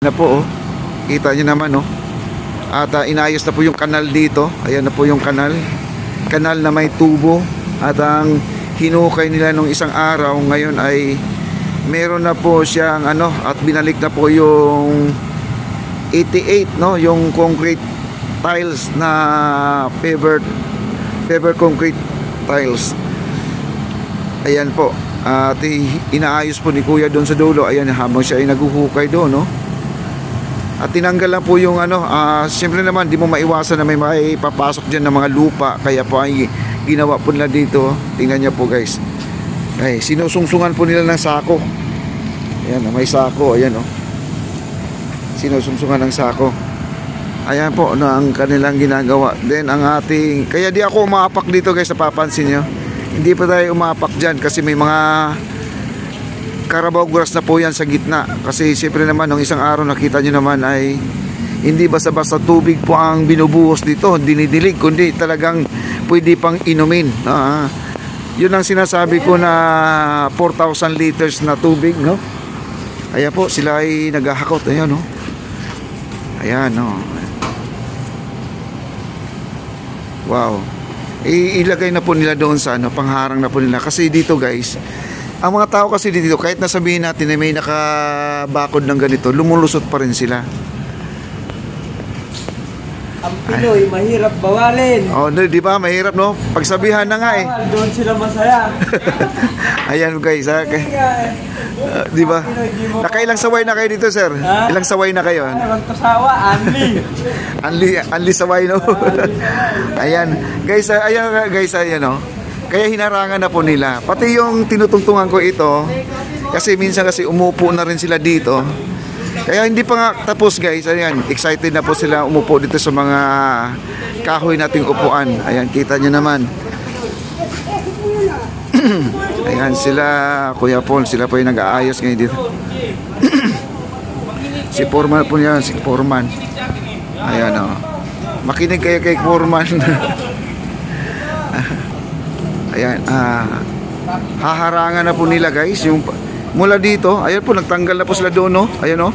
Na po oh. Kita nyo naman oh. At inayos na po yung kanal dito. Ayan na po yung kanal. Kanal na may tubo. At ang hinukay nila nung isang araw ngayon ay meron na po siyang ano, at binalik na po yung 88 no, yung concrete tiles na paver concrete tiles. Ayan po. At inaayos po ni Kuya doon sa dulo. Ayan, habang siya ay naguhukay doon no. At tinanggal lang po yung ano, siyempre naman di mo maiwasan na may papasok dyan ng mga lupa. Kaya po ay ginawa po nila dito. Tingnan niya po guys. Ay, sinusungsungan po nila ng sako. Ayan, may sako. Ayan oh. Sinusungsungan ng sako. Ayan po no, ang kanilang ginagawa. Then ang ating, kaya di ako umapak dito guys, napapansin nyo. Hindi pa tayo umapak dyan kasi may mga Carabao grass na po yan sa gitna. Kasi siyempre naman nung isang araw nakita nyo naman ay hindi basta-basta tubig po ang binubuhos dito, dinidilig, kundi talagang pwede pang inumin. Yun ang sinasabi ko na 4,000 liters na tubig no. Ayan po, sila ay naghahakot. Ayan no. Ayan no. Wow. Ilagay na po nila doon sa ano, pangharang na po nila. Kasi dito guys, ang mga tao kasi dito, kahit nasabihin natin na may nakabakod ng ganito, lumulusot pa rin sila. Ang Pinoy, mahirap bawalin. Oh, di ba? Mahirap no? Pagsabihan na nga eh. Doon sila masaya. Ayan guys, ha? Di ba? Nakailang saway na kayo dito, sir? Ha? Ilang saway na kayo? Magkasawa, Anli saway no. Ayan, guys, ayan guys, ayan no. Kaya hinarangan na po nila. Pati yung tinutungtungan ko ito, kasi minsan kasi umupo na rin sila dito. Kaya hindi pa nga tapos guys. Ayan, excited na po sila umupo dito sa mga kahoy nating upuan. Ayan, kita nyo naman. Ayan sila, Kuya Paul, sila po yung nag-aayos ngayon dito. Si Foreman po yan, si Foreman. Ayan o. Makinig kayo kay Foreman. Ayan, haharangan na po nila guys. Yung mula dito, ayan po, nagtanggal na po sila doon no. Ayan o.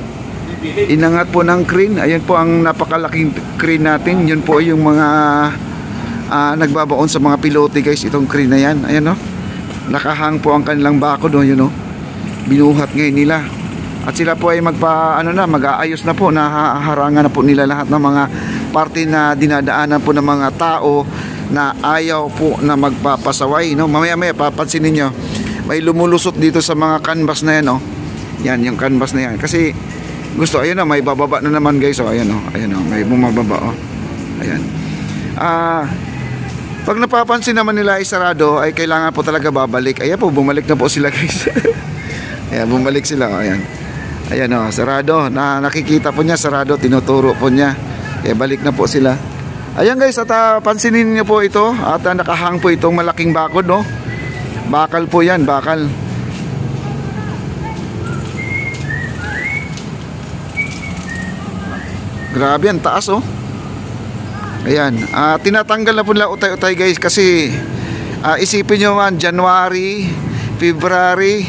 Inangat po ng crane. Ayan po ang napakalaking crane natin. Yun po yung mga nagbabaon sa mga pilote guys. Itong crane na yan. Ayan o. Nakahang po ang kanilang bakod o. Yun o. Binuhat ngayon nila. At sila po ay mag-aayos na po. Nahaharangan na po nila lahat ng mga parte na dinadaanan po ng mga tao na ayaw po na magpapasaway no. Mamaya-maya papansinin nyo, may lumulusot dito sa mga canvas na yan no. Yan, yung canvas na yan. Kasi gusto, ayun na, may bababa na naman guys. Ayan o, ayan o, may bumababa o. Ayan. Pag napapansin naman nila ay sarado, ay kailangan po talaga babalik. Ayan po, bumalik na po sila guys. Ayan, bumalik sila. Ayan. Ayan o, sarado. Nakikita po niya, sarado, tinuturo po niya. Kaya balik na po sila. Ayan guys, at pansinin niyo po ito. At nakahang po itong malaking bakod no. Bakal po yan, bakal. Grabe, ang taas oh. Ayan, tinatanggal na po nila utay-utay guys. Kasi isipin nyo man, January, February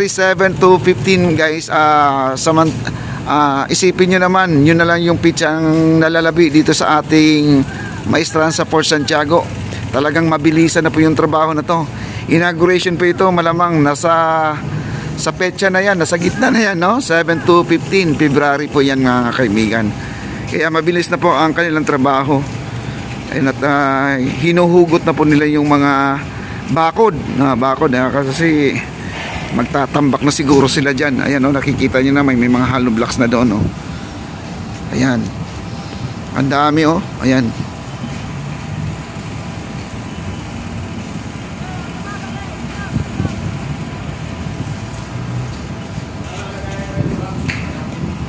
7 to 15 guys. Isipin nyo naman, yun na lang yung pitsang nalalabi dito sa ating maestran sa Port Santiago. Talagang mabilisan na po yung trabaho na to. Inauguration po ito, malamang nasa sa petsa na yan, nasa gitna na yan no? 7 to 15 February po yan mga kaibigan. Kaya mabilis na po ang kanilang trabaho. Ayun, at hinuhugot na po nila yung mga bakod kasi magtatambak na siguro sila dyan. Ayan o, nakikita nyo na may mga hollow blocks na doon o. Ayan, ang dami o. Ayan.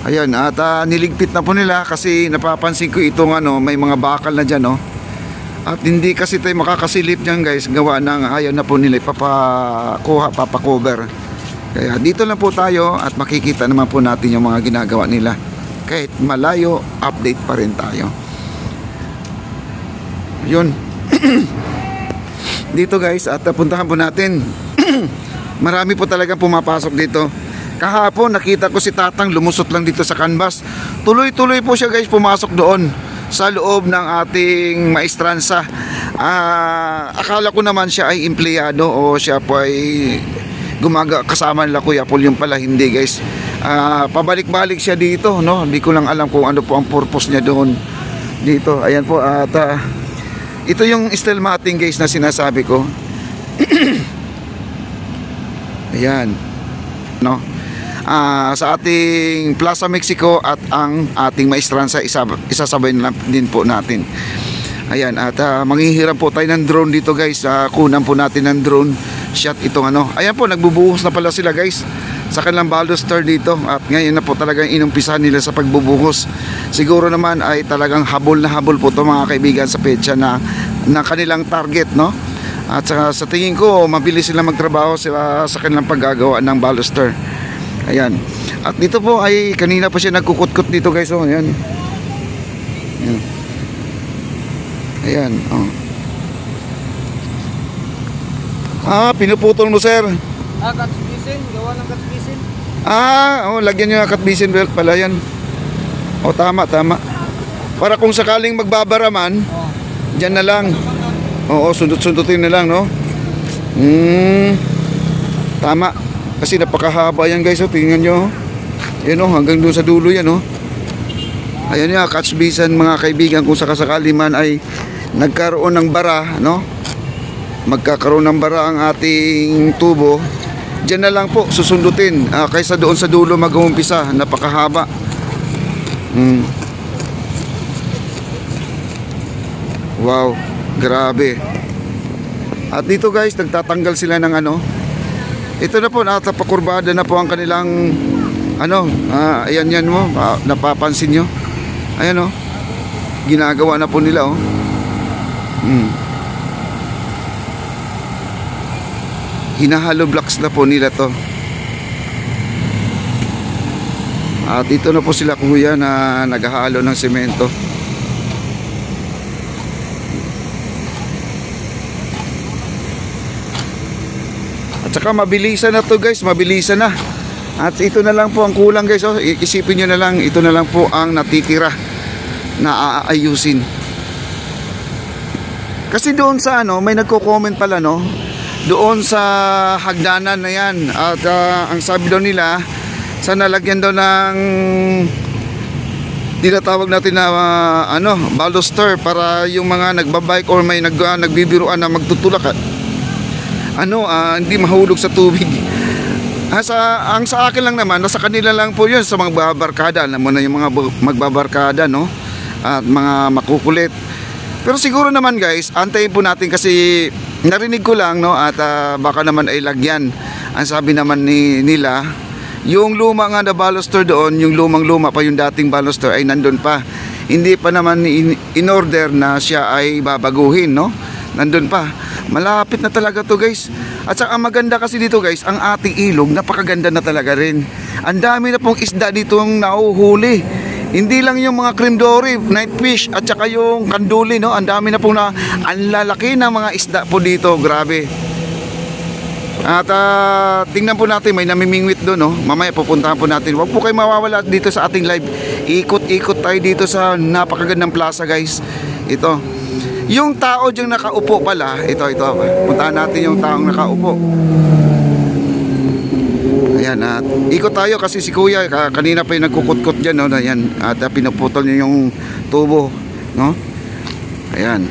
Ayan, at niligpit na po nila kasi napapansin ko itong may mga bakal na dyan o. At hindi kasi tayo makakasilip dyan guys, gawa ng ayaw na po nila papacover. Kaya dito lang po tayo at makikita naman po natin yung mga ginagawa nila. Kahit malayo, update pa rin tayo. Yun. Dito guys, at puntahan po natin. Marami po talaga pumapasok dito. Kahapon nakita ko si Tatang lumusot lang dito sa canvas. Tuloy-tuloy po siya guys pumasok doon sa loob ng ating maestransa. Akala ko naman siya ay empleyado o siya po ay kasama nila Kuya Paul. Yung pala hindi guys. Pabalik-balik siya dito, no? Hindi ko lang alam kung ano po ang purpose niya doon dito. Ayan po at ito yung steel matting guys na sinasabi ko. Ayan, no? Sa ating Plaza Mexico at ang ating maestransa isasabay na din po natin. Ayan, at manghihiram po tayo ng drone dito guys. Kunan po natin ng drone shot itong ano. Ayan po, nagbubuhos na pala sila guys sa kanilang baluster dito. At ngayon na po talagang inumpisahan nila sa pagbubuhos. Siguro naman ay talagang habol na habol po ito mga kaibigan sa petsa na kanilang target, no? At sa tingin ko mabilis sila magtrabaho sila sa kanilang paggagawa ng baluster. Ayan. At dito po ay kanina pa siya nagkukut-kut dito guys. Oh, ayan. Ayan. Ayan. Oh. Pinuputol mo sir. Katsbisin. Gawa ng katsbisin. Lagyan nyo ng katbisin belt pala yan. Tama. Para kung sakaling magbabaraman, dyan na lang. Oo, sundot-sundutin na lang, no? Tama. Kasi napakahaba yan guys, tingnan nyo. Yan hanggang doon sa dulo yan, Ayan nga, katsbisan mga kaibigan, kung sakasakali man ay nagkaroon ng bara, no? Magkakaroon ng bara ang ating tubo, dyan na lang po susundutin, kaysa doon sa dulo mag-uumpisa. Napakahaba. Wow, grabe. At dito guys, nagtatanggal sila ng ano. Ito na po, natapakurbada na po ang kanilang ayan mo, napapansin nyo. Ayan ginagawa na po nila Hinahalo blocks na po nila to. At dito na po sila kuya na naghahalo ng semento. At saka mabilisan na to guys, mabilisan na. At ito na lang po ang kulang guys. Isipin nyo na lang, ito na lang po ang natitira na aayusin. Kasi doon sa may nagko-comment pala doon sa hagdanan na yan. At ang sabi daw nila, sana lagyan daw ng tinatawag natin na baluster para yung mga nagbabike or may nagbibiruan na magtutulak hindi mahulog sa tubig. Ang sa akin lang naman, nasa kanila lang po yun, sa mga magbabarkada. Alam mo na yung mga magbabarkada, at mga makukulit. Pero siguro naman guys, antayin po natin kasi narinig ko lang, at baka naman ay lagyan. Ang sabi naman nila, yung luma nga na baluster doon, yung lumang-luma pa yung dating baluster ay nandun pa. Hindi pa naman in order na siya ay babaguhin, nandun pa. Malapit na talaga to guys. At saka maganda kasi dito guys, ang ating ilog napakaganda na talaga rin. Ang dami na pong isda dito ang nauhuli. Hindi lang yung mga cream dory, night fish at saka yung kanduli, ang dami na pong ang lalaki ng mga isda po dito, grabe. At tingnan po natin, may namimingwit doon, mamaya pupuntahan po natin. Huwag po kayo mawawala dito sa ating live. Ikot-ikot tayo dito sa napakagandang plaza guys. Ito. Yung tao diyang nakaupo pala, ito. Puntahan natin yung taong nakaupo. Ayan, at ikot tayo kasi si kuya kanina pa yung nagkukut-kut dyan, ayan, at pinuputol niya yung tubo, Ayan.